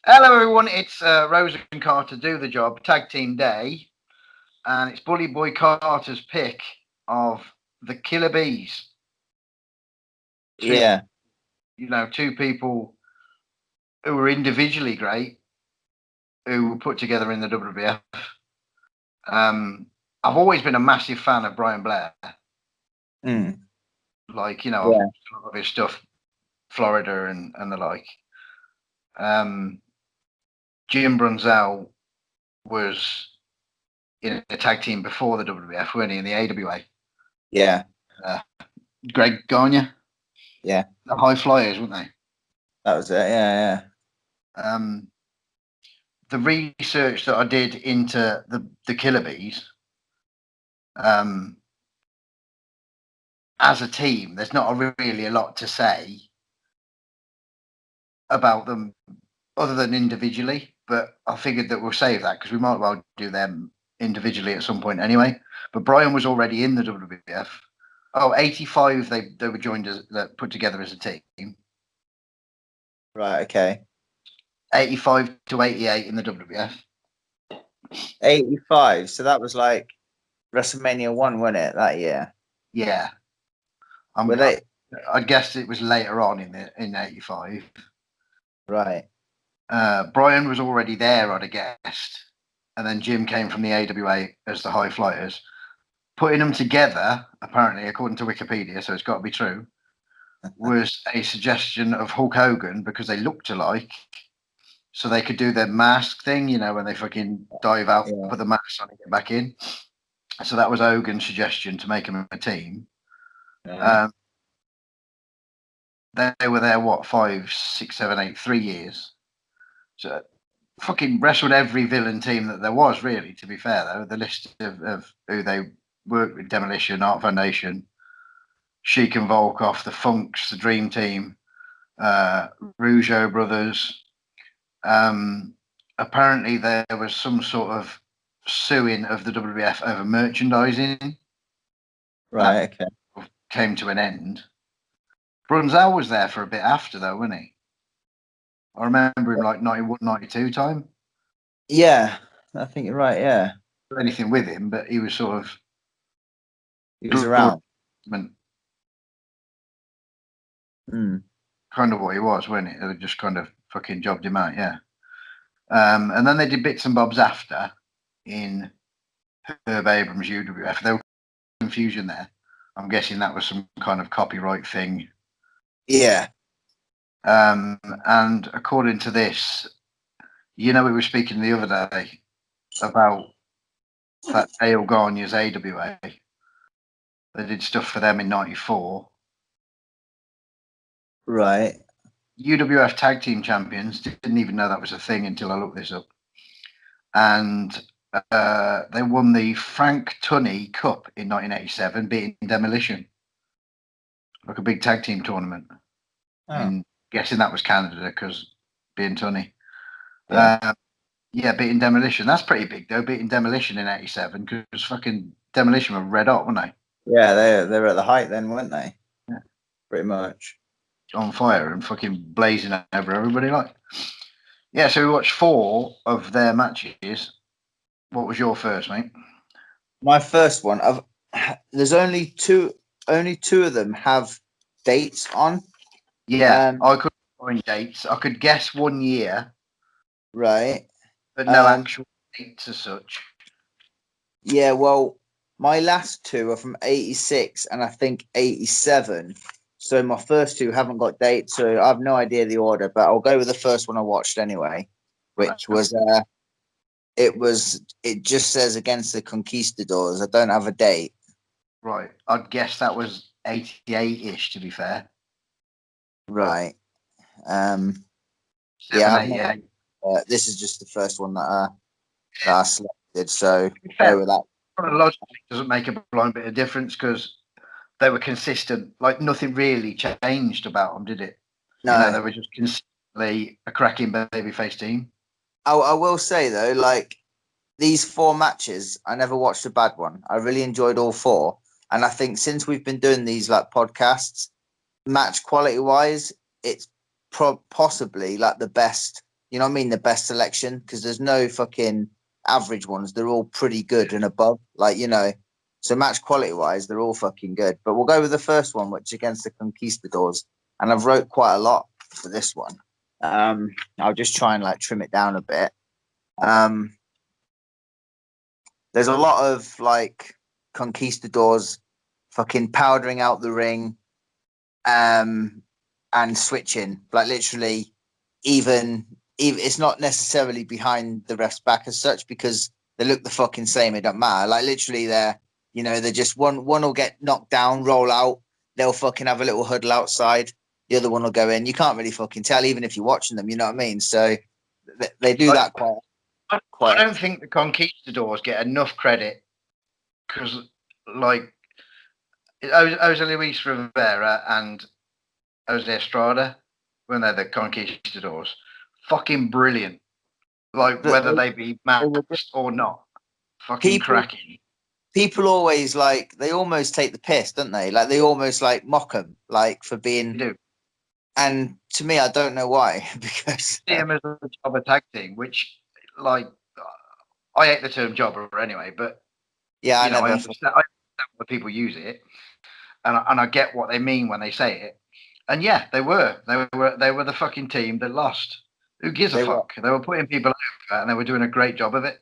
Hello, everyone. It's Rose and Carter do the job tag team day, and it's Bully Boy Carter's pick of the Killer Bees. Two, Yeah, two people who were individually great, who were put together in the WWF. I've always been a massive fan of Brian Blair. mm, I've yeah, a lot of his stuff, Florida and the like. Jim Brunzell was in a tag team before the WWF, weren't he, in the AWA? yeah, Uh, Greg Gagne, yeah. the High Flyers, weren't they? That was it. Yeah, Um, the research that I did into the Killer Bees, um, as a team, there's not really a lot to say about them other than individually. But I figured that we'll save that because we might well do them individually at some point anyway. But Brian was already in the WWF. Oh, 85, they were joined as put together as a team. right. Okay. 85 to 88 in the WWF. 85. So that was like WrestleMania 1, wasn't it, that year? Yeah, Were they? I guess it was later on in 85. Right. Brian was already there, I'd have guessed, and then Jim came from the AWA as the High Flyers. Putting them together, apparently, according to Wikipedia, so it's got to be true, was a suggestion of Hulk Hogan because they looked alike, so they could do their mask thing, when they fucking dive out, put the mask on and get back in. So that was Hogan's suggestion to make them a team. Yeah. They were there, 5, 6, 7, 8, 3 years. So fucking wrestled every villain team that there was, really, to be fair, though. The list of who they worked with: Demolition, Art Foundation, Sheik and Volkov, the Funks, the Dream Team, Rougeau Brothers. Apparently, there was some sort of suing of the WWF over merchandising. Right. That Okay. came to an end. Brunzell was there for a bit after, though, wasn't he? I remember him like 91, 92 time. Yeah, I think you're right. Yeah. Anything with him, but he was sort of. He was around. Kind of what he was, wasn't it? They just kind of fucking jobbed him out, yeah. And then they did bits and bobs after in Herb Abrams' UWF. There was confusion there. I'm guessing that was some kind of copyright thing. Yeah. And according to this, we were speaking the other day about that Dale Gagne's AWA. They did stuff for them in '94. Right. UWF Tag Team Champions, didn't even know that was a thing until I looked this up. And they won the Frank Tunney Cup in 1987, beating Demolition. Like a big tag team tournament. Oh. I'm guessing that was Canada because being Tunney. Yeah. Beating Demolition. That's pretty big, though, beating Demolition in 87 because fucking Demolition were red hot, weren't they? Yeah, they were at the height then, weren't they? Yeah. Pretty much. On fire and fucking blazing over everybody, like. Yeah, so we watched 4 of their matches. What was your first, mate? My first one. There's only two of them have dates on. Yeah, I couldn't find dates. I could guess 1 year. Right. But no actual dates as such. Yeah, well, my last 2 are from 86 and I think 87. So my first 2 haven't got dates, so I have no idea the order, but I'll go with the first one I watched anyway, which was it just says Against the Conquistadors. I don't have a date. Right. I'd guess that was 88-ish, to be fair. Right. 7, 88. This is just the first one that I selected, so go with that. Chronologically, it doesn't make a blind bit of difference because they were consistent. Like, nothing really changed about them, did it? No. They were just consistently a cracking babyface team. I will say, though, like, these 4 matches, I never watched a bad one. I really enjoyed all 4. And I think since we've been doing these, like, podcasts, match quality-wise, it's possibly, like, the best You know what I mean? The best selection, because there's no fucking average ones. They're all pretty good and above. Like, you know, so match quality wise, they're all fucking good. But we'll go with the first one, which against the Conquistadors. And I've wrote quite a lot for this one. I'll just try and like trim it down a bit. There's a lot of like Conquistadors fucking powdering out the ring, and switching, like literally, even it's not necessarily behind the ref's back as such, because they look the fucking same. It don't matter. Like literally, they're just one will get knocked down, roll out. They'll fucking have a little huddle outside. The other one will go in. You can't really fucking tell, even if you're watching them. You know what I mean? So they do that quite. I don't think the Conquistadors get enough credit because, like, Jose Luis Rivera and Jose Estrada, when they're the Conquistadors, fucking brilliant. Like, whether they be matched or not, fucking cracking. People always like, they almost take the piss, don't they? Like they almost like mock them, like for being. They do. And to me, I don't know why, because See them as a job of tag team, which, like, I hate the term jobber anyway, but yeah, I understand why people use it, and I get what they mean when they say it. And yeah, they were the fucking team that lost. Who gives a fuck? They were putting people over, and they were doing a great job of it.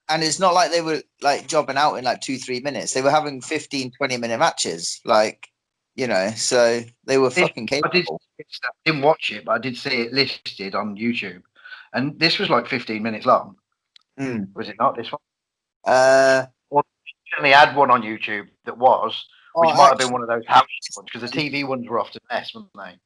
And it's not like they were like jobbing out in like 2-3 minutes. They were having 15-20 minute matches, like, you know. So they were fucking capable. I didn't watch it, but I did see it listed on YouTube, and this was like 15 minutes long. Was it not, this one? Well, they certainly had one on YouTube that was, which might have been one of those house ones, because the TV ones were often mess, weren't they?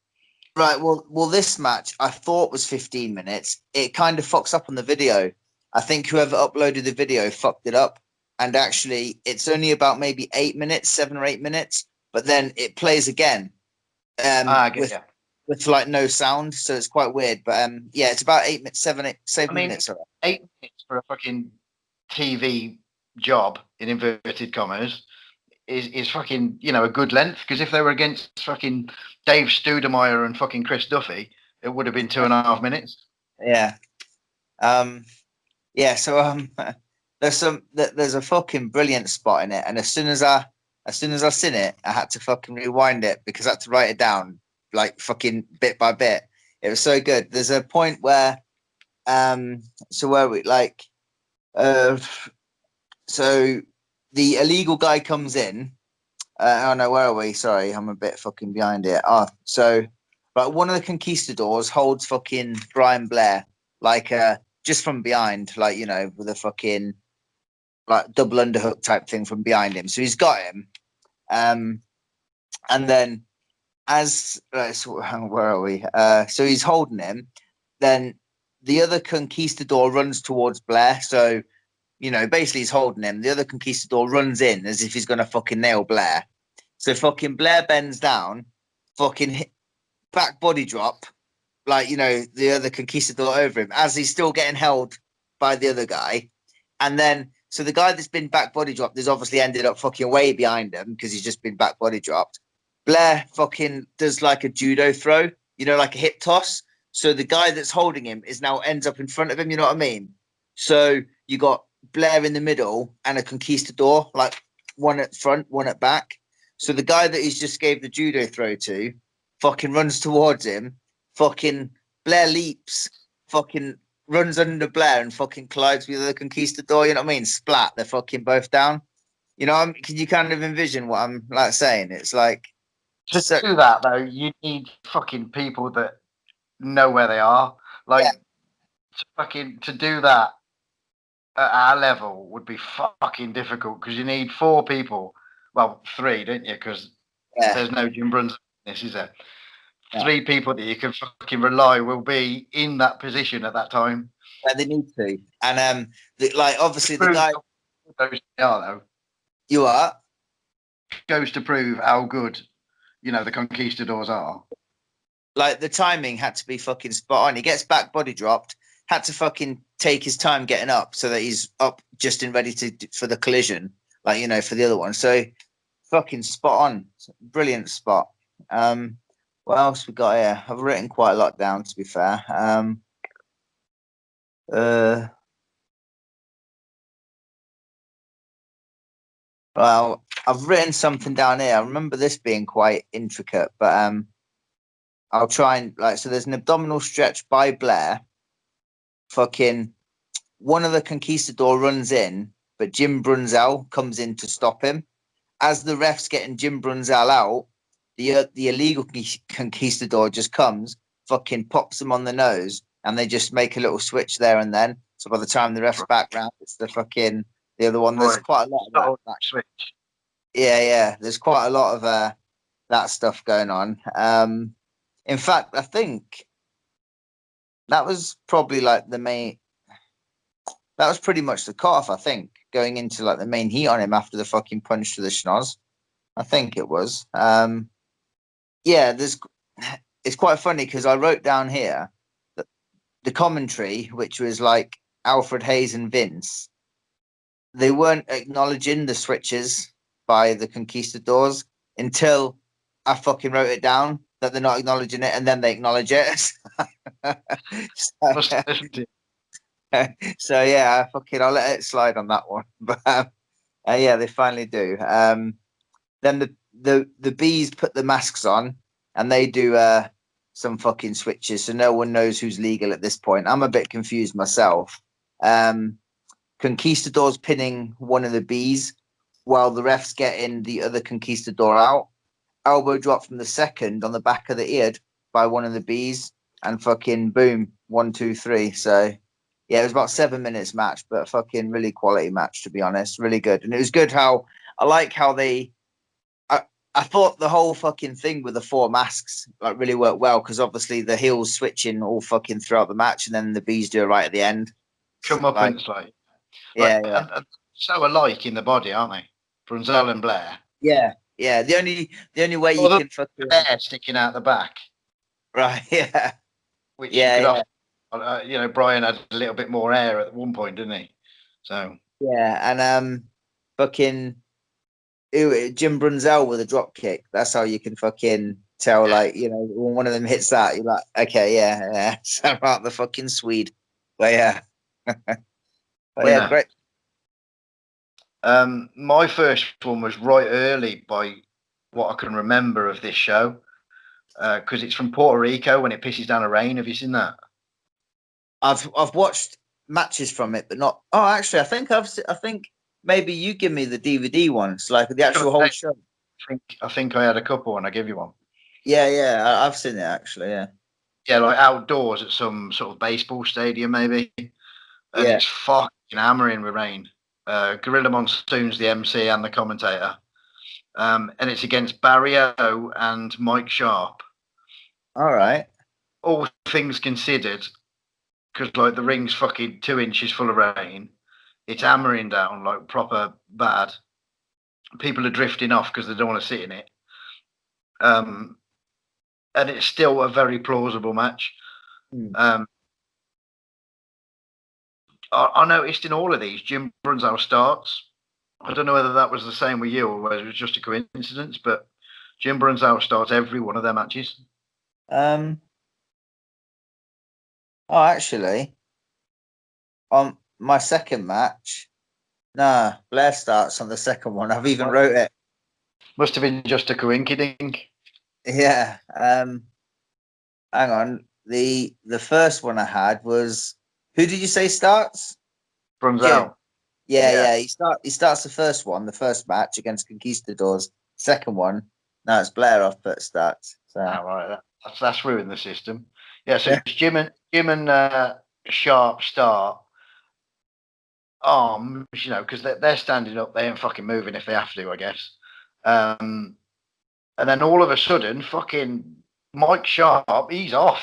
Right. Well, this match I thought was 15 minutes. It kind of fucks up on the video. I think whoever uploaded the video fucked it up, and actually, it's only about maybe 8 minutes, 7 or 8 minutes, but then it plays again. With like no sound, so it's quite weird. But yeah, it's about 8 minutes, 7 minutes. 8 minutes for a fucking TV job in inverted commas is fucking, you know, a good length, because if they were against fucking Dave Studemeyer and fucking Chris Duffy, it would have been 2.5 minutes. Yeah. Yeah. So there's a fucking brilliant spot in it, and as soon as I seen it, I had to fucking rewind it because I had to write it down like fucking bit by bit. It was so good. There's a point where so where we like so the illegal guy comes in. Oh no, where are we? Sorry, I'm a bit fucking behind it. So but one of the Conquistadors holds fucking Brian Blair, like just from behind, like, you know, with a fucking like double underhook type thing from behind him. So he's got him. And then as so where are we? So he's holding him. Then the other Conquistador runs towards Blair. So, you know, basically he's holding him. The other Conquistador runs in as if he's gonna fucking nail Blair. So fucking Blair bends down, fucking back body drop, like, you know, the other Conquistador over him as he's still getting held by the other guy. And then so the guy that's been back body dropped has obviously ended up fucking way behind him because he's just been back body dropped. Blair fucking does like a judo throw, you know, like a hip toss. So the guy that's holding him is now ends up in front of him, you know what I mean? So you got Blair in the middle and a Conquistador, like one at front, one at back. So the guy that he's just gave the judo throw to fucking runs towards him. Fucking Blair leaps, fucking runs under Blair and fucking collides with the Conquistador. You know what I mean? Splat. They're fucking both down. You know, can you kind of envision what I'm like saying? It's like to do that though, you need fucking people that know where they are. Like to do that at our level would be fucking difficult because you need 4 people. Well, 3, don't you? Because there's no Jim Brunzell in this, is there? 3 people that you can fucking rely will be in that position at that time. Yeah, they need to. And like obviously the guy those are though. You are goes to prove how good, you know, the Conquistadors are. Like the timing had to be fucking spot on. He gets back body dropped, had to fucking take his time getting up so that he's up just in ready for the collision, like, you know, for the other one. So fucking spot on, brilliant spot. What else we got here? I've written quite a lot down, to be fair. Uh, well, I've written something down here. I remember this being quite intricate, but I'll try and like. So there's an abdominal stretch by Blair. Fucking one of the conquistador runs in, but Jim Brunzell comes in to stop him. As the ref's getting Jim Brunzell out, the illegal conquistador just comes, fucking pops him on the nose, and they just make a little switch there and then. So by the time the ref's back round, it's the other one. There's Right. quite a lot of that. Switch. Yeah. There's quite a lot of that stuff going on. In fact, I think that was probably like the main. That was pretty much the cutoff, I think, going into like the main heat on him after the fucking punch to the schnoz. I think it was. Yeah, it's quite funny because I wrote down here that the commentary, which was like Alfred Hayes and Vince, they weren't acknowledging the switches by the conquistadors until I fucking wrote it down that they're not acknowledging it, and then they acknowledge it. Must have listened to it. So yeah, I'll let it slide on that one. But yeah, they finally do. Then the bees put the masks on and they do some fucking switches, so no one knows who's legal at this point. I'm a bit confused myself. Conquistador's pinning one of the bees while the ref's getting the other conquistador out. Elbow drop from the second on the back of the ear by one of the bees, and fucking boom, 1, 2, 3. So yeah, it was about 7 minutes match, but a fucking really quality match, to be honest. Really good. And it was good how I like how I thought the whole fucking thing with the 4 masks like really worked well, because obviously the heels switching all fucking throughout the match, and then the bees do it right at the end. Come up Like, and like, yeah, and so alike in the body, aren't they? Brunzell and Blair. yeah. The only way you can fucking hair sticking out the back, right, yeah, which you yeah, could yeah. often, Brian had a little bit more hair at one point, didn't he? So Yeah, and fucking Jim Brunzell with a drop kick. That's how you can fucking tell. yeah, Like, when one of them hits that, you're like, okay, yeah. So about the fucking Swede, but yeah, but yeah, winner. great. My first one was right early by what I can remember of this show, because it's from Puerto Rico when it pisses down a rain. Have you seen that? I've watched matches from it, but not. Oh, actually, I think maybe you give me the DVD ones, like the actual whole show. I think I had a couple and I give you one. Yeah, I've seen it actually. Yeah, Yeah, like outdoors at some sort of baseball stadium, maybe. And yeah. it's fucking hammering with rain. Gorilla Monsoon's the MC and the commentator. And it's against Barrio and Mike Sharp. All right. All things considered, because like the ring's fucking 2 inches full of rain, it's hammering down like proper bad. People are drifting off because they don't want to sit in it. And it's still a very plausible match. Hmm. I noticed in all of these, Jim Brunzell starts. I don't know whether that was the same with you or whether it was just a coincidence, but Jim Brunzell starts every one of their matches. Um. Oh, actually, on my second match, nah, Blair starts on the second one. I've even wrote it. Must have been just a coincidence. Yeah. Hang on. The first one I had was, who did you say starts? Jim. Brunzell. Yeah. He starts the first one, the first match against Conquistadors. Second one, no, it's Blair off but starts. So Right, that's ruined the system. Yeah, so yeah. it's Jim and Sharp start arms, because they're standing up, they ain't fucking moving if they have to, I guess. And then all of a sudden, fucking Mike Sharp, he's off.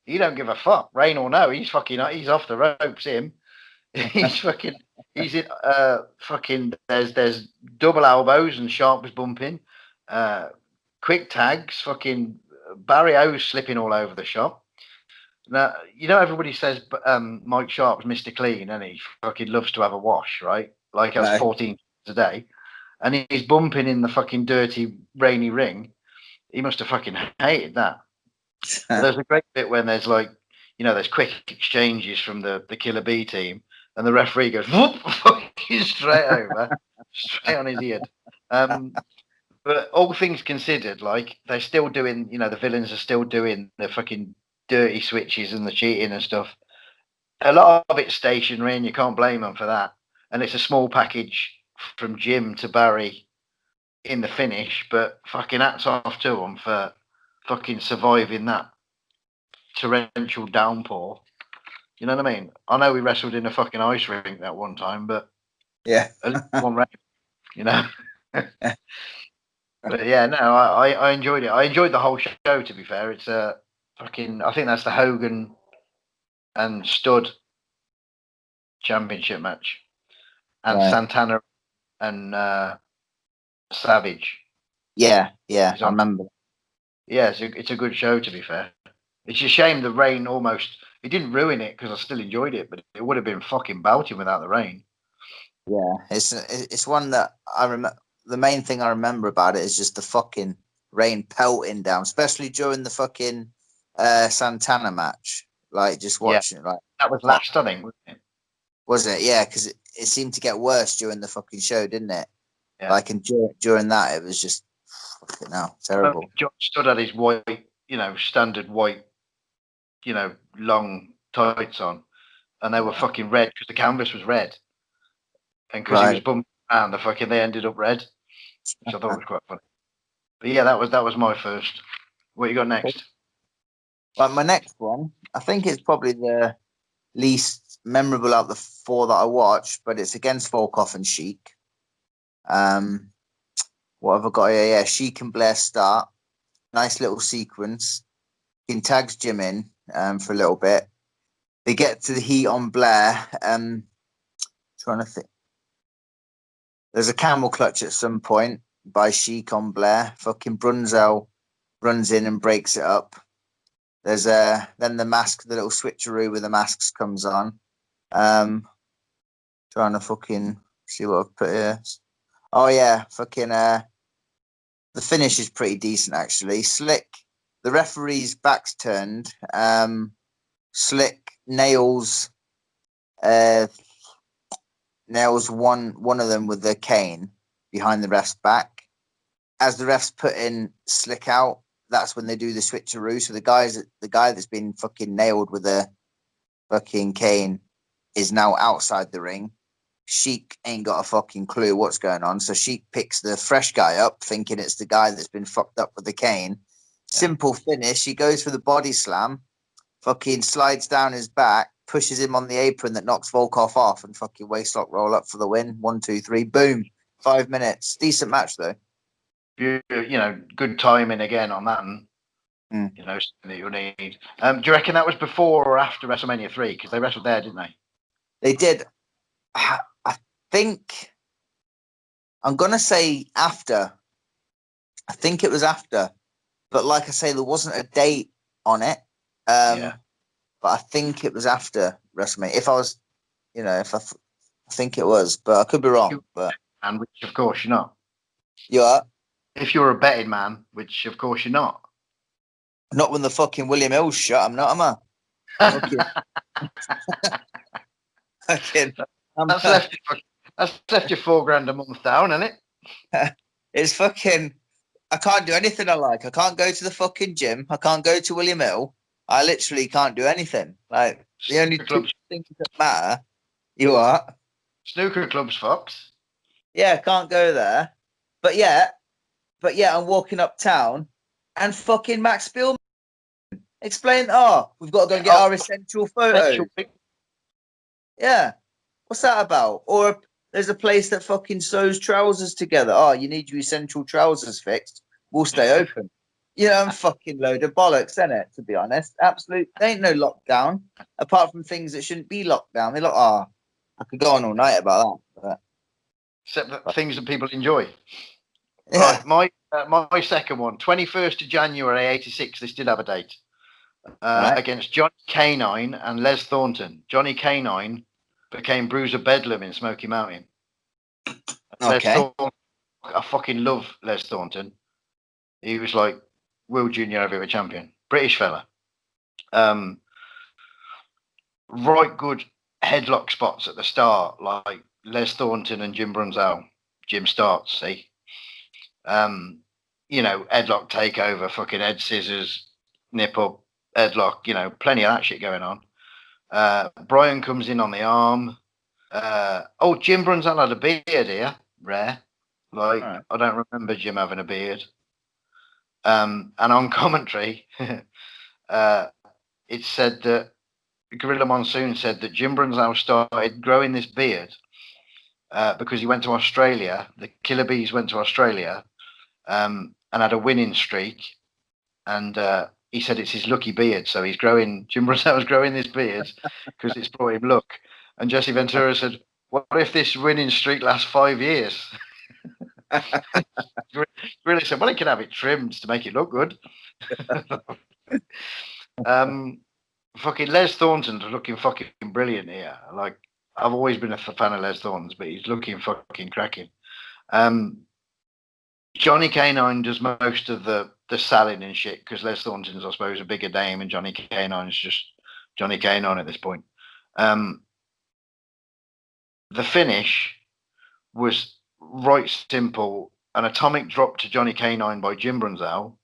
He don't give a fuck, rain or no. He's off the ropes. Him, he's in. Fucking. There's double elbows and Sharp was bumping. Quick tags. Fucking Barry O's slipping all over the shop. Now everybody says Mike Sharp's Mr. Clean, and he fucking loves to have a wash, right? Like I was Right. 14 a day, and he's bumping in the fucking dirty, rainy ring. He must have fucking hated that. But there's a great bit when there's like, there's quick exchanges from the Killer B team, and the referee goes whoop, fucking straight over, straight on his head. But all things considered, like they're still doing, the villains are still doing the fucking dirty switches and the cheating and stuff. A lot of it's stationary, and you can't blame them for that. And it's a small package from Jim to Barry in the finish, but fucking hats off to them for fucking surviving that torrential downpour. You know what I mean? I know we wrestled in a fucking ice rink that one time, but Yeah. at least one rain, you know. But yeah, no, I enjoyed it. I enjoyed the whole show. To be fair, it's a fucking. I think that's the Hogan and Stud championship match, and Right. Santana and Savage. Yeah, I is on. remember. Yeah, it's a good show. To be fair, it's a shame the rain almost. It didn't ruin it because I still enjoyed it, but it would have been fucking belting without the rain. Yeah, it's one that I remember. The main thing I remember about it is just the fucking rain pelting down, especially during the fucking Santana match. Like just watching it, like that was last, I think, wasn't it? Was it? Yeah, because it seemed to get worse during the fucking show, didn't it? Yeah. Like, and during that, it was just fucking hell, terrible. John stood at his white, standard white, long tights on, and they were fucking red because the canvas was red, and because he was bumping around, they ended up red, which I thought was quite funny. But yeah, that was my first. What you got next? Well, my next one, I think it's probably the least memorable out of the four that I watched, but it's against Volkov and Sheik. What have I got here? Yeah, Sheik and Blair start. Nice little sequence. He tags Jim in for a little bit. They get to the heat on Blair. Trying to think. There's a camel clutch at some point by Sheik on Blair. Fucking Brunzell runs in and breaks it up. There's then the mask, the little switcheroo with the masks comes on. Trying to fucking see what I've put here. Oh yeah, fucking the finish is pretty decent actually. Slick, the referee's back's turned. Slick nails one of them with the cane behind the ref's back. As the ref's putting Slick out, that's when they do the switcheroo. So the guy that's been fucking nailed with a fucking cane is now outside the ring. Sheik ain't got a fucking clue what's going on. So Sheik picks the fresh guy up, thinking it's the guy that's been fucked up with the cane. Simple finish. He goes for the body slam, fucking slides down his back, pushes him on the apron that knocks Volkov off, and fucking waistlock roll up for the win. 1, 2, 3, boom. 5 minutes. Decent match though. Good timing again on that, and that you'll need. Do you reckon that was before or after WrestleMania 3? Because they wrestled there, didn't they? They did. I think I'm gonna say after. I think it was after, but like I say, there wasn't a date on it. But I think it was after WrestleMania. If I was, if I think it was, but I could be wrong. And which, of course, you're not. You are. If you're a betting man, which of course you're not. Not when the fucking William Hill's shut. I'm not, am I? Okay. That's left you $4,000 a month down, isn't it? It's fucking. I can't do anything I like. I can't go to the fucking gym. I can't go to William Hill. I literally can't do anything. Like the only two things that matter. You are. Snooker clubs, Fox. Yeah, can't go there. But yeah, I'm walking uptown and fucking Max Spielman explain. Oh, we've got to go and get our essential photos. Yeah, what's that about? Or there's a place that fucking sews trousers together. Oh, you need your essential trousers fixed. We'll stay open. I'm fucking load of bollocks, isn't it? To be honest, absolute. There ain't no lockdown apart from things that shouldn't be locked down. They're like, I could go on all night about that. Except things that people enjoy. Yeah. Right, my second one, 21st of January, 86. They still have a date against Johnny Canine and Les Thornton. Johnny Canine became Bruiser Bedlam in Smoky Mountain. Okay. Thornton, I fucking love Les Thornton. He was like World Junior Heavyweight Champion, British fella. right good headlock spots at the start, like Les Thornton and Jim Brunzell. Jim starts, see. Headlock takeover, fucking head scissors, nip up, headlock, plenty of that shit going on. Brian comes in on the arm. Jim Brunzell had a beard here, rare. Like, right. I don't remember Jim having a beard. And on commentary, it said that Gorilla Monsoon said that Jim Brunzell started growing this beard because he went to Australia. The Killer Bees went to Australia and had a winning streak. And he said it's his lucky beard. So Jim Brunzell's growing this beard because it's brought him luck. And Jesse Ventura said, what if this winning streak lasts 5 years? Really said, well, he can have it trimmed to make it look good. Fucking Les Thornton's looking fucking brilliant here. Like, I've always been a fan of Les Thornton's, but he's looking fucking cracking. Johnny K9 does most of the selling and shit because Les Thornton's, I suppose, a bigger name, and Johnny K9's just Johnny K9 at this point. The finish was right simple: an atomic drop to Johnny K9 by Jim Brunzell,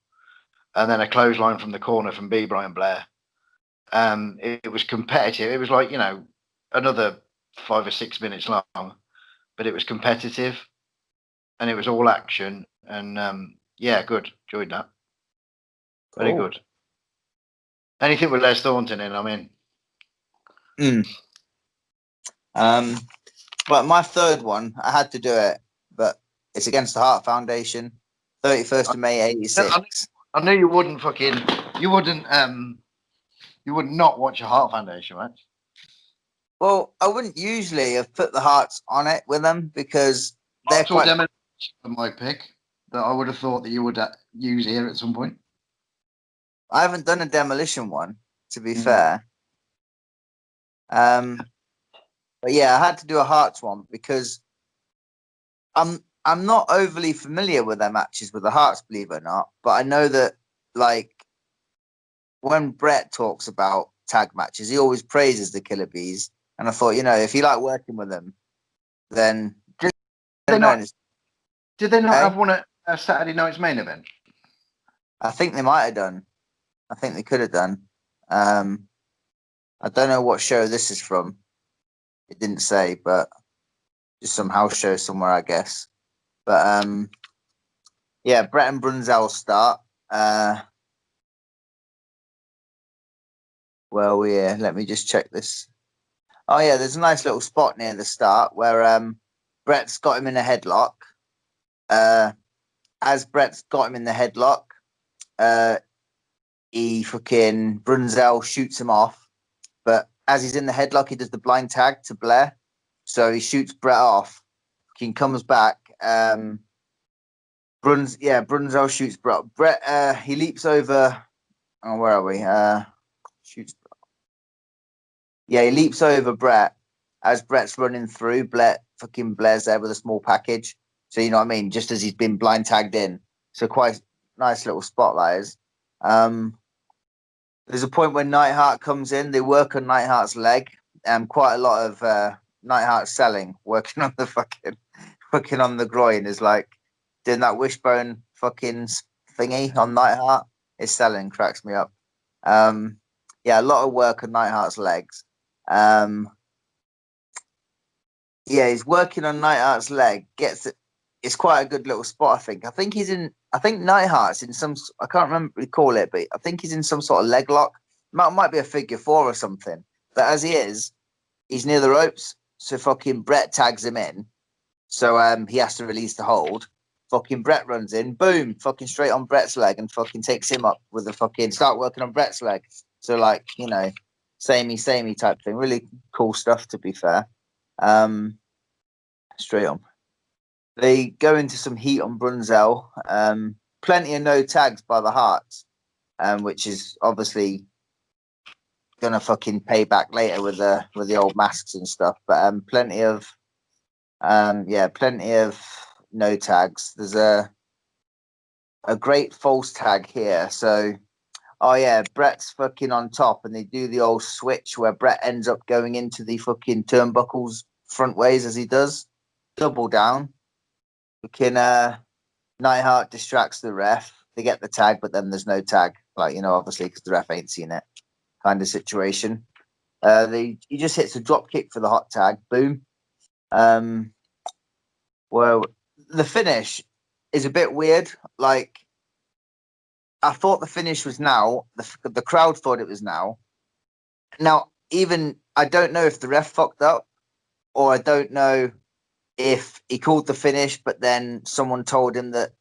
and then a clothesline from the corner from B Brian Blair. It was competitive. It was like, another 5 or 6 minutes long, but it was competitive, and it was all action. And good. Enjoyed that. Very good. Anything with Les Thornton in, I'm in. But my third one, I had to do it, but it's against the Heart Foundation, 31st of May, 86. I knew you wouldn't not watch a Heart Foundation match. Well, I wouldn't usually have put the Hearts on it with them because they're quite... my pick that I would have thought that you would use here at some point. I haven't done a Demolition one, to be fair. But yeah, I had to do a Hearts one because I'm not overly familiar with their matches with the Hearts, believe it or not. But I know that, like, when Brett talks about tag matches, he always praises the Killer Bees. And I thought, if you like working with them, then did they not have one at Saturday night's main event? I think they might have done. I think they could have done. I don't know what show this is from. It didn't say, but just some house show somewhere, I guess. But Brett and Brunzell start. Let me just check this. Oh yeah, there's a nice little spot near the start where Brett's got him in a headlock. As Brett's got him in the headlock, Brunzell shoots him off. But as he's in the headlock, he does the blind tag to Blair. So he shoots Brett off. He comes back. Brunzell shoots Brett. Brett, he leaps over. Oh, where are we? Shoots. Yeah, he leaps over Brett as Brett's running through. Blair's there with a small package. So you know what I mean? Just as he's been blind tagged in. So quite nice little spot that is. There's a point where Neidhart comes in. They work on Neidhart's leg. Quite a lot of Neidhart selling, working on the groin is like doing that wishbone fucking thingy on Neidhart. It's selling, cracks me up. A lot of work on Neidhart's legs. He's working on Neidhart's leg. Gets it. It's quite a good little spot, I think. I think Neidhart's in some... I can't remember what we call it, but I think he's in some sort of leg lock. Might be a figure 4 or something. But as he is, he's near the ropes. So fucking Brett tags him in. So he has to release the hold. Fucking Brett runs in. Boom. Fucking straight on Brett's leg and fucking takes him up with the fucking... Start working on Brett's leg. So like, samey type thing. Really cool stuff, to be fair. Straight on. They go into some heat on Brunzell. Plenty of no tags by the Hearts, which is obviously gonna fucking pay back later with the old masks and stuff. But plenty of no tags. There's a great false tag here. So Oh yeah, Brett's fucking on top, and they do the old switch where Brett ends up going into the fucking turnbuckles front ways as he does. Double down. Fucking Neidhart distracts the ref. They get the tag, but then there's no tag. Like, obviously because the ref ain't seen it, kind of situation. He just hits a drop kick for the hot tag. Boom. Well, the finish is a bit weird. Like, I thought the finish was now. The crowd thought it was now. Now, even I don't know if the ref fucked up, or I don't know if he called the finish, but then someone told him that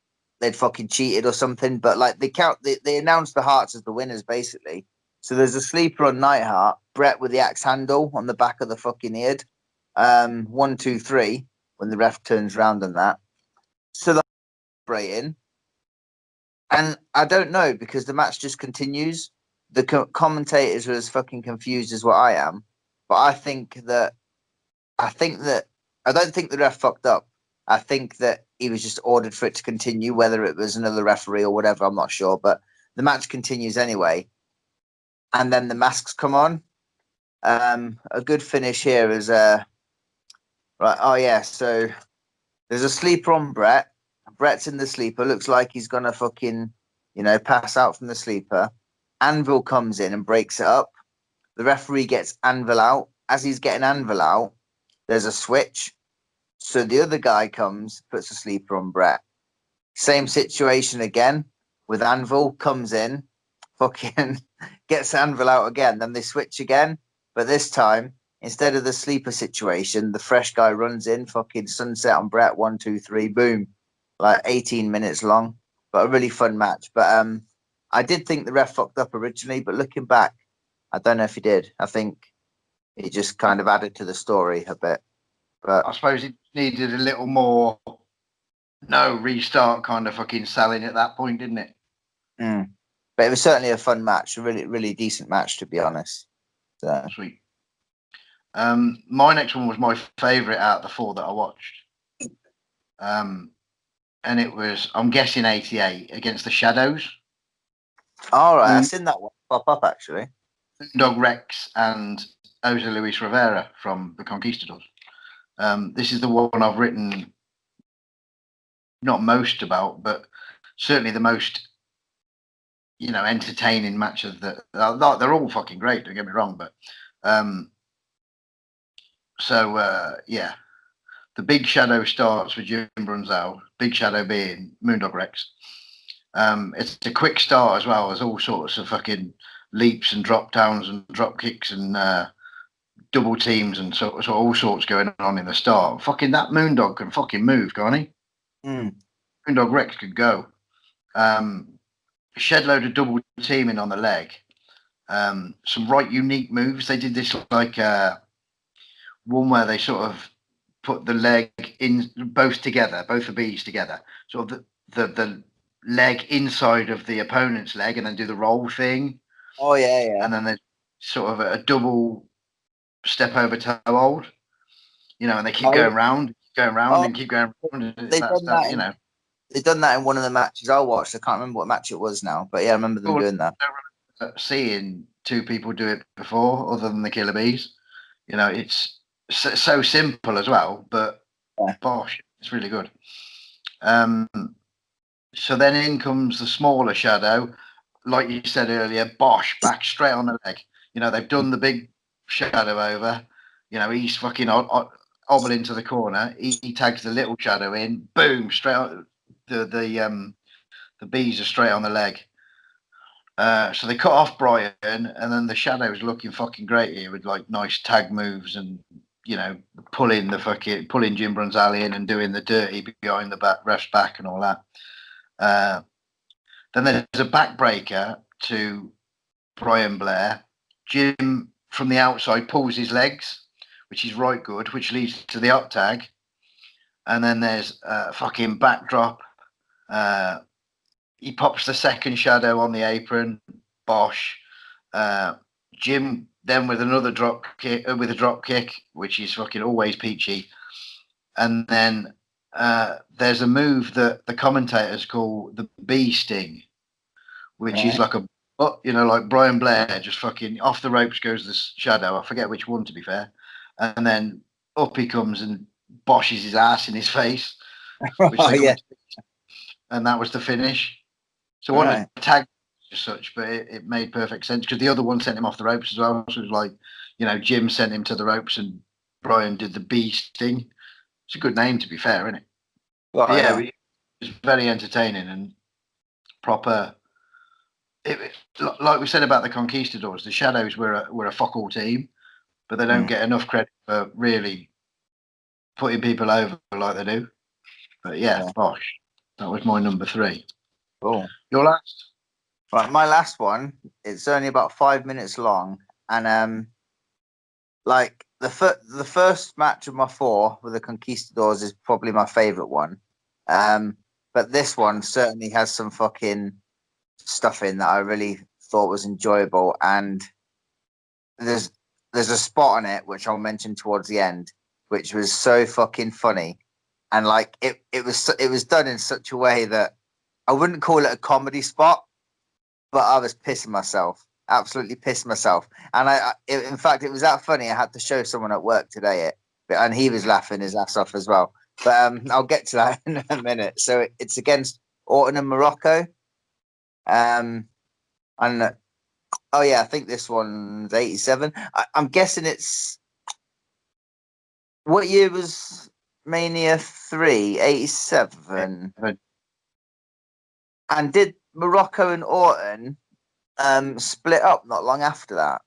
they'd fucking cheated or something. But like they announced the Hearts as the winners basically. So there's a sleeper on Neidhart, Brett with the axe handle on the back of the fucking head. 1, 2, 3 when the ref turns round and that. So the celebrating, and I don't know because the match just continues. The commentators are as fucking confused as what I am, but I think that I don't think the ref fucked up. I think that he was just ordered for it to continue, whether it was another referee or whatever. I'm not sure, but the match continues anyway. And then the masks come on. A good finish here is right. Oh yeah, so there's a sleeper on Brett. Brett's in the sleeper. Looks like he's gonna fucking, pass out from the sleeper. Anvil comes in and breaks it up. The referee gets Anvil out. As he's getting Anvil out, there's a switch. So the other guy comes, puts a sleeper on Brett. Same situation again with Anvil, comes in, fucking gets Anvil out again. Then they switch again. But this time, instead of the sleeper situation, the fresh guy runs in, fucking sunset on Brett, 1, 2, 3, boom. Like 18 minutes long. But a really fun match. But I did think the ref fucked up originally, but looking back, I don't know if he did. I think he just kind of added to the story a bit. But I suppose it needed a little more restart kind of fucking selling at that point, didn't it? But it was certainly a fun match, a really, really decent match, to be honest. So. Sweet. My next one was my favourite out of the 4 that I watched. And it was, I'm guessing, 88 against the Shadows. All right, I've seen that one pop up actually. Dog Rex and Jose Luis Rivera from the Conquistadors. This is the one I've written not most about, but certainly the most, entertaining match of the. They're all fucking great. Don't get me wrong, but yeah, the Big Shadow starts with Jim Brunzell. Big Shadow being Moondog Rex. It's a quick start as well. There's all sorts of fucking leaps and drop downs and drop kicks and double teams and so all sorts going on in the start. Fucking that Moondog can fucking move, can't he? Moondog Rex could go. Shed load of double teaming on the leg. Some right unique moves. They did this like one where they sort of put the leg in both together, both the B's together. Sort of the leg inside of the opponent's leg and then do the roll thing. Oh yeah. And then there's sort of a double step over toe hold, and they keep going round and keep going round. They've done that, they've done that in one of the matches I watched. I can't remember what match it was now, but yeah, I remember them doing that. I don't seeing 2 people do it before, other than the Killer Bees. It's so simple as well, but bosh, it's really good. So then in comes the smaller Shadow, like you said earlier, bosh, back straight on the leg. They've done the big Shadow over. He's fucking hobbling to the corner. He tags the little Shadow in. Boom, straight on the Bees are straight on the leg. So they cut off Brian, and then the Shadow's looking fucking great here with like nice tag moves and pulling Jim Brunzell in and doing the dirty behind the ref's back and all that. Then there's a backbreaker to Brian Blair. Jim from the outside pulls his legs, which is right good, which leads to the up tag. And then there's a fucking backdrop. He pops the second Shadow on the apron. Bosh. Jim then with another drop kick, which is fucking always peachy. And then there's a move that the commentators call the bee sting, which is like a like Brian Blair, just fucking off the ropes goes the Shadow. I forget which one, to be fair. And then up he comes and boshes his ass in his face, which Oh they yeah, and that was the finish. So one right. of the tag as such, but it made perfect sense because the other one sent him off the ropes as well. So it was like, Jim sent him to the ropes and Brian did the beast thing. It's a good name, to be fair, isn't it? Oh But yeah, yeah. it was very entertaining and proper. Like we said about the Conquistadors, the Shadows were a fuck all team, but they don't Mm. get enough credit for really putting people over like they do. But yeah, Yeah. Bosh, that was my number 3. Cool. Your last? Right, my last one. It's only about 5 minutes long, and like the first match of my 4 with the Conquistadors is probably my favorite one. But this one certainly has some fucking stuff in that I really thought was enjoyable, and there's there's a spot on it which I'll mention towards the end, which was so fucking funny, and like it was done in such a way that I wouldn't call it a comedy spot, but I was pissing myself, absolutely pissing myself. And in fact, it was that funny. I had to show someone at work today and he was laughing his ass off as well. But I'll get to that in a minute. So it's against Orton and Morocco. And oh yeah, I think this one's 87. I'm guessing it's what year was Mania 3? 87. And did Morocco and Orton split up not long after that?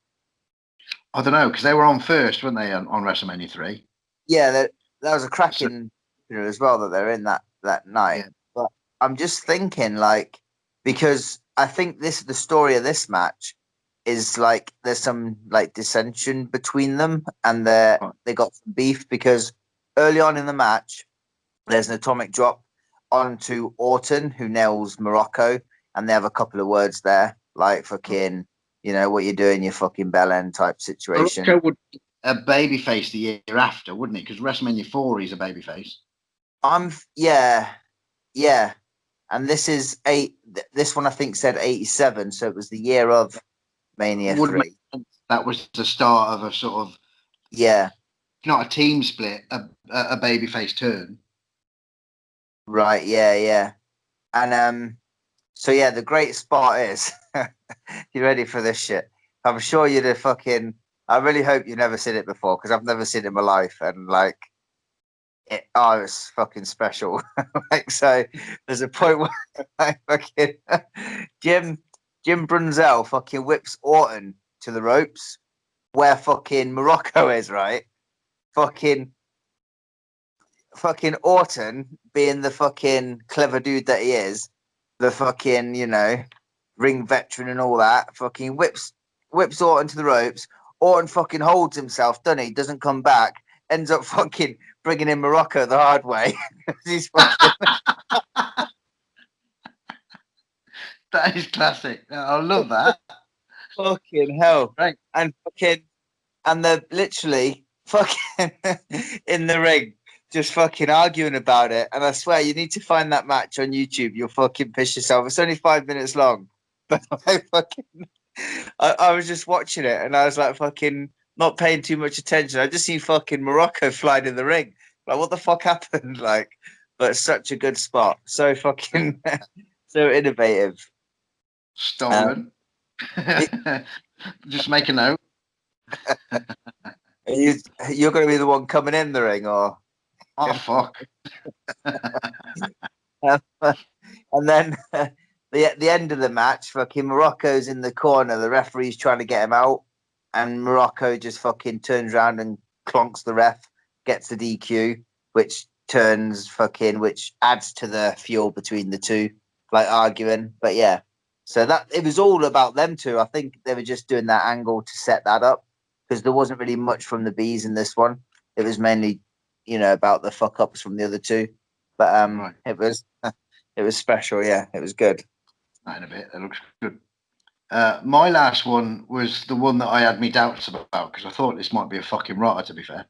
I don't know because they were on first, weren't they, on WrestleMania 3? Yeah, that was a So, cracking as well that they're in that night. yeah. But I'm just thinking, like, because I think the story of this match is like there's some like dissension between them, and they got some beef because early on in the match there's an atomic drop onto Orton who nails Morocco, and they have a couple of words there like fucking, what you're doing, you fucking bellend type situation. Morocco would be a babyface the year after, wouldn't it? Because WrestleMania 4, he's a babyface. Yeah, and this is this one I think said 87, so it was the year of Mania Would make 3. sense. That was the start of a sort of, Yeah, not a team split, a babyface turn. right. Yeah. And so yeah, the great spot is you ready for this shit? I'm sure you'd have fucking. I really hope you've never seen it before because I've never seen it in my life, and like it's fucking special. Like, so there's a point where like, fucking Jim Jim Brunzell fucking whips Orton to the ropes where fucking Morocco is, right? Fucking Orton being the fucking clever dude that he is, the fucking, ring veteran and all that, fucking whips Orton to the ropes. Orton fucking holds himself, doesn't he? Doesn't come back. Ends up fucking bringing in Morocco the hard way. He's fucking That is classic. I love that. fucking hell. Right. And they're literally fucking in the ring, just fucking arguing about it. And I swear, you need to find that match on YouTube. You'll fucking piss yourself. It's only 5 minutes long, but I was just watching it and I was like fucking not paying too much attention. I just see fucking Morocco flying in the ring. Like, what the fuck happened? Like, but such a good spot. So fucking so innovative. Stolen. Just make a note. You're going to be the one coming in the ring, or Oh, fuck. and then the end of the match, fucking Morocco's in the corner. The referee's trying to get him out, and Morocco just fucking turns around and clonks the ref, gets the DQ, which adds to the fuel between the two, like arguing. But yeah, so that it was all about them two. I think they were just doing that angle to set that up because there wasn't really much from the bees in this one. It was mainly, about the fuck ups from the other two. But Right. it was special. Yeah, it was good. That in a bit. That looks good. My last one was the one that I had me doubts about because I thought this might be a fucking rotter. To be fair,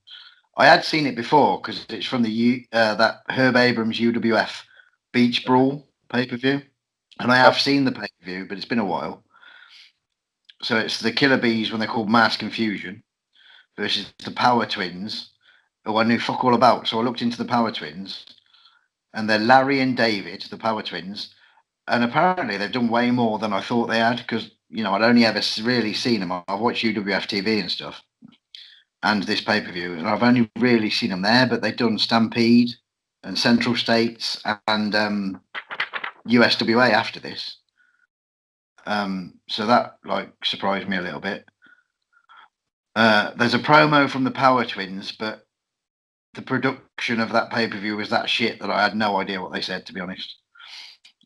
I had seen it before because it's from that Herb Abrams UWF Beach Brawl pay-per-view, and I have seen the pay-per-view, but it's been a while. So it's the Killer Bees when they're called Mass Confusion versus the Power Twins, who I knew fuck all about. So I looked into the Power Twins, and they're Larry and David, the Power Twins. And apparently they've done way more than I thought they had because, I'd only ever really seen them. I've watched UWF TV and stuff and this pay per view, and I've only really seen them there, but they've done Stampede and Central States and USWA after this. So that surprised me a little bit. There's a promo from the Power Twins, but the production of that pay per view was that shit that I had no idea what they said, to be honest.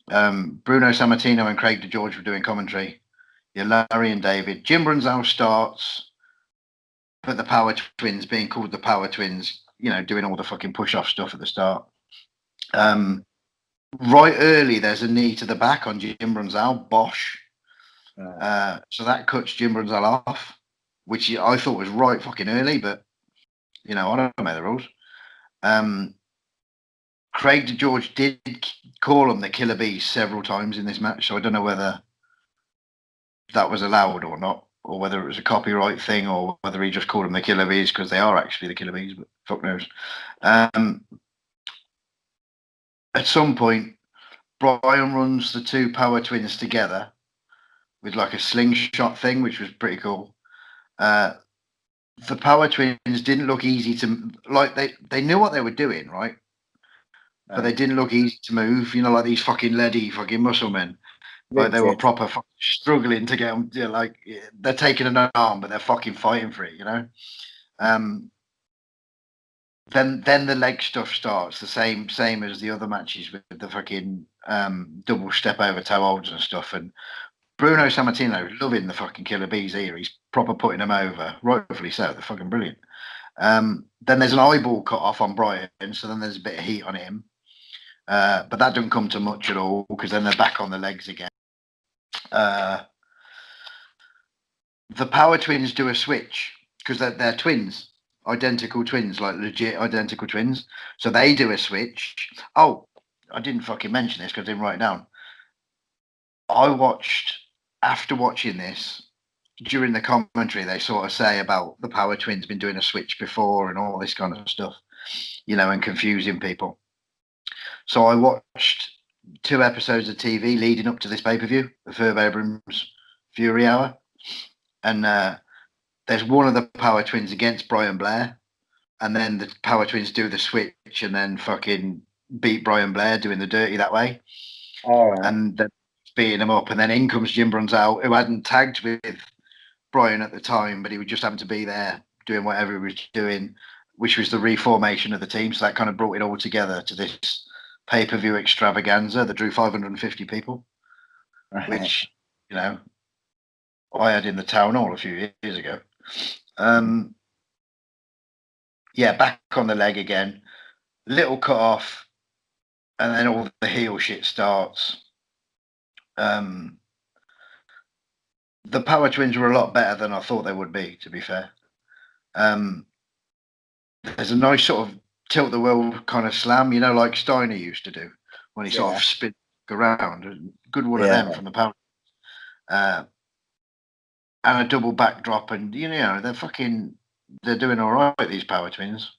Bruno Sammartino and Craig DeGeorge were doing commentary. Yeah, Larry and David. Jim Brunzell starts, but the Power Twins, being called the Power Twins, doing all the fucking push-off stuff at the start. Right early, there's a knee to the back on Jim Brunzell. Bosh. So that cuts Jim Brunzell off, which I thought was right fucking early, but, I don't know the rules. Craig DeGeorge did call them the Killer Bees several times in this match, so I don't know whether that was allowed or not, or whether it was a copyright thing, or whether he just called them the Killer Bees because they are actually the Killer Bees, but fuck knows. At some point, Brian runs the two Power Twins together with like a slingshot thing, which was pretty cool. The Power Twins didn't look easy to, they knew what they were doing, right? But they didn't look easy to move, like these fucking leady fucking muscle men. Like they were proper struggling to get them. They're taking an arm, but they're fucking fighting for it. Then the leg stuff starts the same as the other matches with the fucking double step over toe holds and stuff. And Bruno Sammartino is loving the fucking Killer Bees here. He's proper putting them over, rightfully so. They're fucking brilliant. Then there's an eyeball cut off on Brian, so then there's a bit of heat on him. But that doesn't come to much at all because then they're back on the legs again. The Power Twins do a switch because they're twins, identical twins, like legit identical twins. So they do a switch. Oh, I didn't fucking mention this because I didn't write it down. After watching this, during the commentary, they sort of say about the Power Twins been doing a switch before and all this kind of stuff, and confusing people. So I watched 2 episodes of TV leading up to this pay-per-view, the Ferb Abrams Fury Hour. And there's one of the Power Twins against Brian Blair. And then the Power Twins do the switch and then fucking beat Brian Blair doing the dirty that way. All right. And then beating him up. And then in comes Jim Brunzell, who hadn't tagged with Brian at the time, but he would just happen to be there doing whatever he was doing, which was the reformation of the team. So that kind of brought it all together to this pay-per-view extravaganza that drew 550 people, which, I had in the town hall a few years ago. Back on the leg again. Little cut off, and then all the heel shit starts. The Power Twins were a lot better than I thought they would be, to be fair. There's a nice sort of tilt the world kind of slam, like Steiner used to do when he sort of spins around. Good one of them from the Power. And a double backdrop, and they're doing all right, these Power Twins.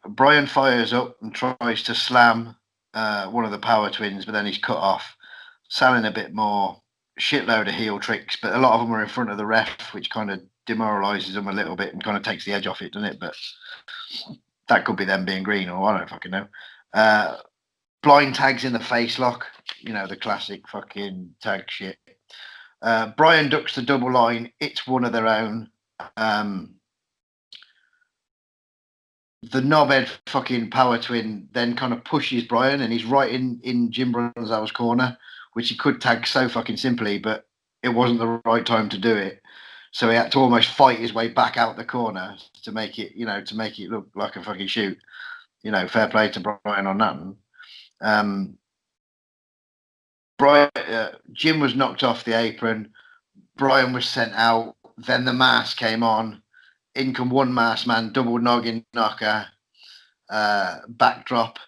Brian fires up and tries to slam one of the Power Twins, but then he's cut off, selling a bit more, shitload of heel tricks, but a lot of them are in front of the ref, which kind of demoralizes them a little bit and kind of takes the edge off it, doesn't it? But that could be them being green, or I don't fucking know. Blind tags in the face lock, the classic fucking tag shit. Brian ducks the double line. It's one of their own. The knobhead fucking Power Twin then kind of pushes Brian, and he's right in Jim Brunzell's corner, which he could tag so fucking simply, but it wasn't the right time to do it. So he had to almost fight his way back out the corner to make it, look like a fucking shoot. Fair play to Brian on that. Jim was knocked off the apron. Brian was sent out. Then the mask came on. In come one masked man, double noggin knocker, backdrop.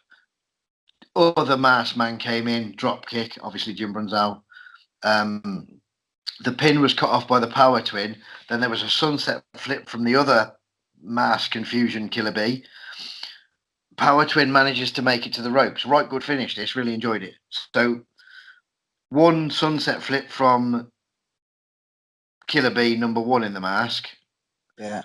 Other masked man came in, drop kick. Obviously Jim Brunzell. The pin was cut off by the power twin. Then there was a sunset flip from the other mass confusion Killer B. Power twin manages to make it to the ropes. Right good finish. This really enjoyed it. So one sunset flip from Killer B, number one in the mask. Yeah.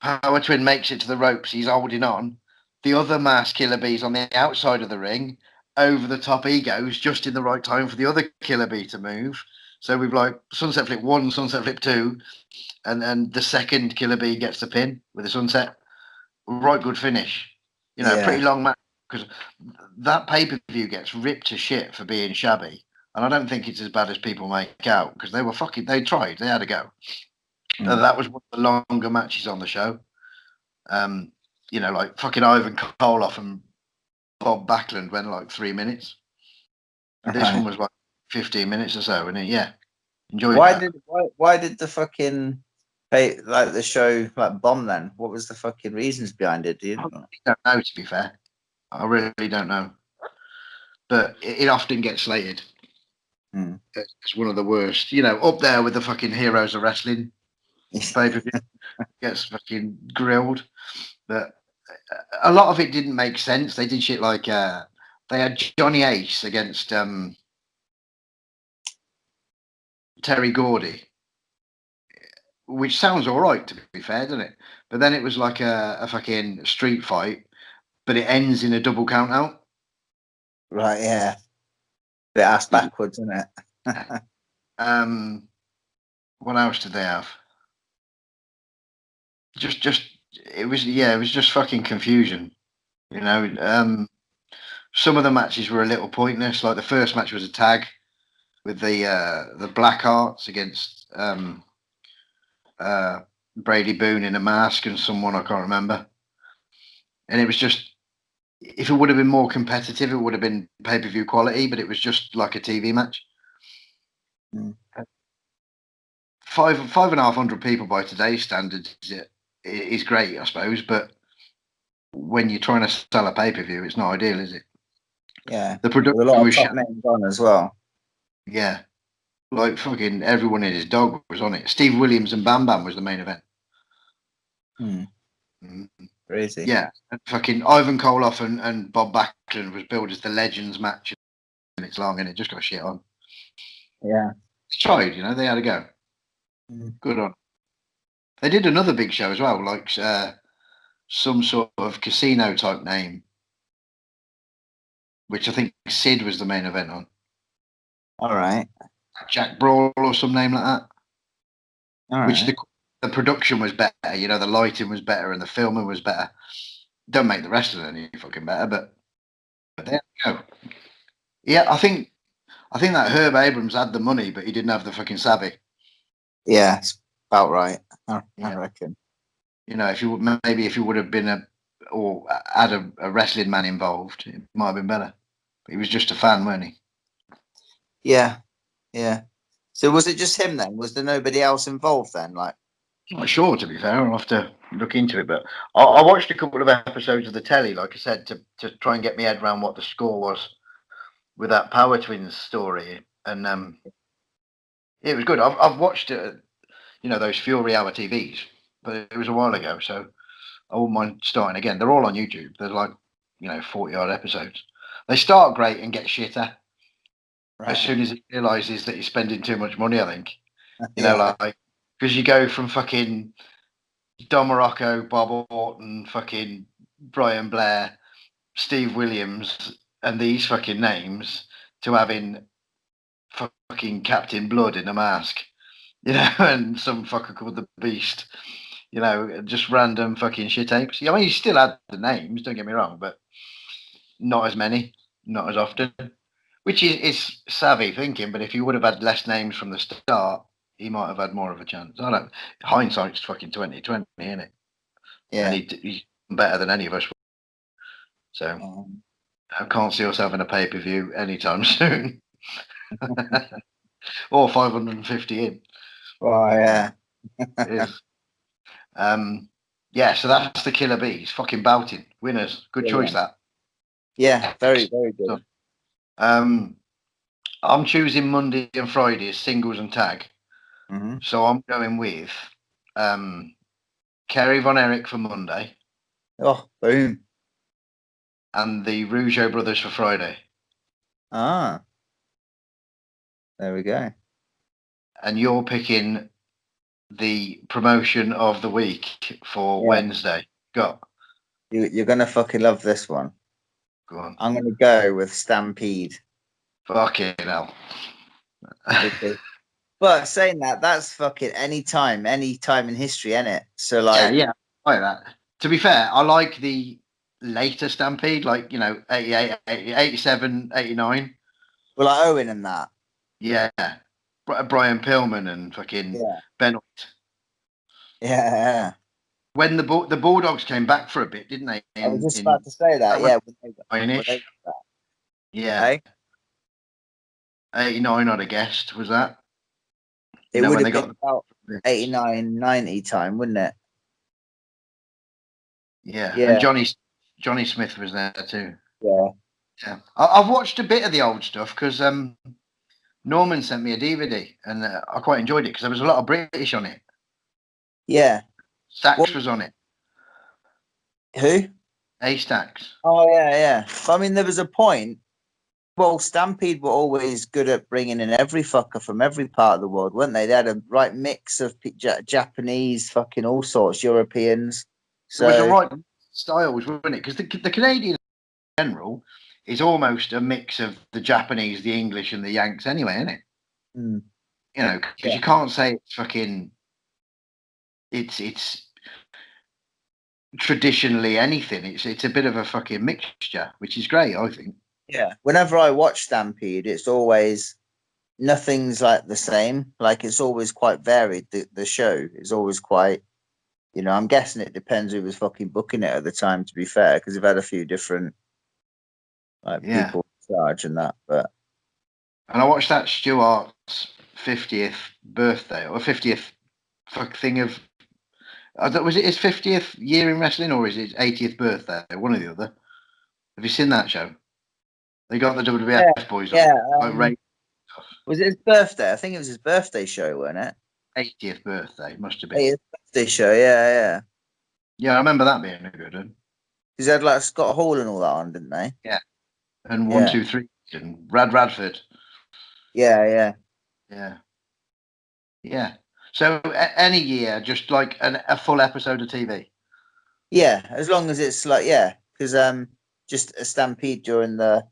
Power twin makes it to the ropes. He's holding on. The other mask Killer B's on the outside of the ring. Over the top he goes just in the right time for the other Killer B to move. So we've like sunset flip one, sunset flip two, and the second Killer B gets the pin with a sunset. Right good finish. You know, Yeah. pretty long match because that pay-per-view gets ripped to shit for being shabby. And I don't think it's as bad as people make out because they tried, they had a go. That was one of the longer matches on the show. You know, like fucking Ivan Koloff and Bob Backlund went like 3 minutes. This one was like 15 minutes or so, and yeah, enjoyed that. Why did the fucking the show like bomb then? What was the fucking reasons behind it? I don't know, to be fair. I really don't know. But it often gets slated. It's one of the worst. You know, up there with the fucking Heroes of Wrestling pay-per-view. Gets fucking grilled. But a lot of it didn't make sense. They did shit like they had Johnny Ace against Terry Gordy, which sounds all right, to be fair, doesn't it? But then it was like a fucking street fight, but it ends in a double count out. Right, yeah. Bit ass backwards, isn't it? What else did they have? It was just fucking confusion. You know, some of the matches were a little pointless. Like the first match was a tag with the Black Hearts against Brady Boone in a mask and someone I can't remember. And it was just, if it would have been more competitive, it would have been pay-per-view quality, but it was just like a TV match. 5,500 people by today's standards is great, I suppose, but when you're trying to sell a pay-per-view, it's not ideal, is it? Yeah. The production a lot was of top names on as well. Yeah. Like fucking everyone and his dog was on it. Steve Williams and Bam Bam was the main event. Crazy. Yeah. And fucking Ivan Koloff and Bob Backlund was billed as the Legends match, and it's long and it just got shit on. Yeah. It's tried, you know, they had a go. Good on. They did another big show as well, like some sort of casino type name, which I think Sid was the main event on. All right. Jack Brawl or some name like that. All which right. the production was better, you know, the lighting was better and the filming was better. Don't make the wrestling any fucking better, but there you go. Yeah, I think that Herb Abrams had the money, but he didn't have the fucking savvy. Yeah, it's about right. I reckon. You know, if you would have been had a wrestling man involved, it might have been better. But he was just a fan, wasn't he? Yeah, yeah. So was it just him then? Was there nobody else involved then? Like, I'm not sure, to be fair. I'll have to look into it. But I watched a couple of episodes of the telly, like I said, to try and get my head around what the score was with that Power Twins story, and it was good. I've watched it, you know, those Fury Hour TVs, but it was a while ago, so I wouldn't mind starting again. They're all on YouTube. There's like, you know, 40 odd episodes. They start great and get shitter as soon as it realizes that you're spending too much money. I think, you know, like because you go from fucking Don Morocco, Bob Orton, fucking Brian Blair, Steve Williams, and these fucking names to having fucking Captain Blood in a mask, you know, and some fucker called the Beast, you know, just random fucking shit apes. I mean, you still had the names, don't get me wrong, but not as many, not as often, which is savvy thinking. But if you would have had less names from the start, he might have had more of a chance. I don't. Hindsight's fucking 2020, isn't it? yeah, And he's better than any of us. So I can't see us having a pay per view anytime soon. Or 550 in. Oh yeah. Yeah, so that's the Killer Bees. Fucking belting. Winners. Good choice, that. Yeah, very, very good. I'm choosing Monday and Friday as singles and tag. Mhm. So I'm going with Kerry Von Erich for Monday Oh, boom. and the Rougeau brothers for Friday. Ah, there we go. And you're picking the promotion of the week for Yeah. Wednesday. Go You're gonna fucking love this one. on. I'm gonna go with Stampede. Fucking hell. Because, but saying that, that's fucking any time in history, ain't it? So Yeah, like, yeah. I like that. To be fair, I like the later Stampede, like, 88, 80, 87, 89. well, like Owen and that. Yeah. Brian Pillman and fucking Yeah, Ben White. yeah. When the Bulldogs came back for a bit, didn't they? I was just In about to say that. that was Yeah, when they 89-ish. Yeah. hey, 89, I'd have guessed, was that? it would When they have been got about the 89, 90 time, wouldn't it? yeah. And Yeah, Johnny Smith was there too. yeah, Yeah. I've watched a bit of the old stuff because Norman sent me a DVD and I quite enjoyed it because there was a lot of British on it. yeah. What? Stax was on it. Who? A Stax. Oh yeah, yeah. But, I mean, there was a point. Well, Stampede were always good at bringing in every fucker from every part of the world, weren't they? They had a right mix of Japanese, fucking all sorts, Europeans. It was a So right styles, wasn't it? Because the Canadian in general is almost a mix of the Japanese, the English, and the Yanks anyway, isn't it? mm, Because yeah, you can't say it's fucking it's traditionally anything. It's a bit of a fucking mixture, which is great, I think. yeah. Whenever I watch Stampede, it's always nothing's like the same. Like it's always quite varied. The show is always quite. I'm guessing it depends who was fucking booking it at the time. To be fair, because they've had a few different like Yeah. people in charge and that. But And I watched that Stuart's 50th birthday or 50th fuck thing of. Was it his 50th year in wrestling or is it his 80th birthday? One or the other. Have you seen that show? They got the yeah, WWF boys on. yeah. Like Ray Was it his birthday? I think it was his birthday show, wasn't it? 80th birthday, must have Hey, been. his birthday show, yeah, yeah. Yeah, I remember that being a good one. Because they had like Scott Hall and all that on, didn't they? Yeah. And one, Yeah, two, three, and Radford. yeah, yeah, Yeah. Yeah. So any year, just like a full episode of TV. yeah. As long as it's like, yeah, because just a stampede during the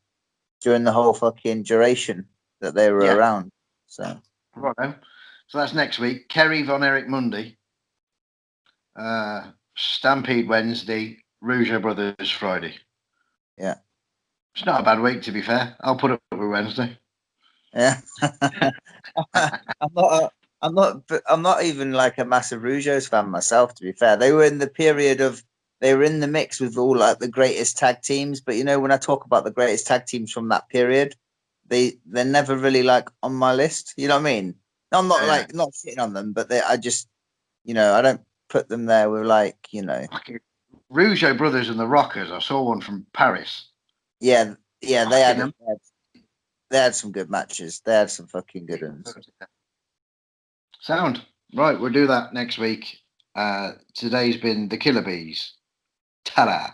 whole fucking duration that they were Yeah. around. So Right. So that's next week. Kerry Von Erich Monday. Stampede Wednesday. Rougeau Brothers Friday. yeah, It's not a bad week, to be fair. I'll put up with Wednesday. yeah. I'm not. I'm not even like a massive Rougeau's fan myself. To be fair, they were in the period of they were in the mix with all like the greatest tag teams. But when I talk about the greatest tag teams from that period, they're never really like on my list. You know what I mean? I'm not Yeah. like not sitting on them, but I just I don't put them there with like Rougeau Brothers and the Rockers. I saw one from Paris. yeah, yeah. Fucking They had some good matches. They had some fucking good ones. sound. Right, we'll do that next week. Today's been the Killer Bees. Ta-da.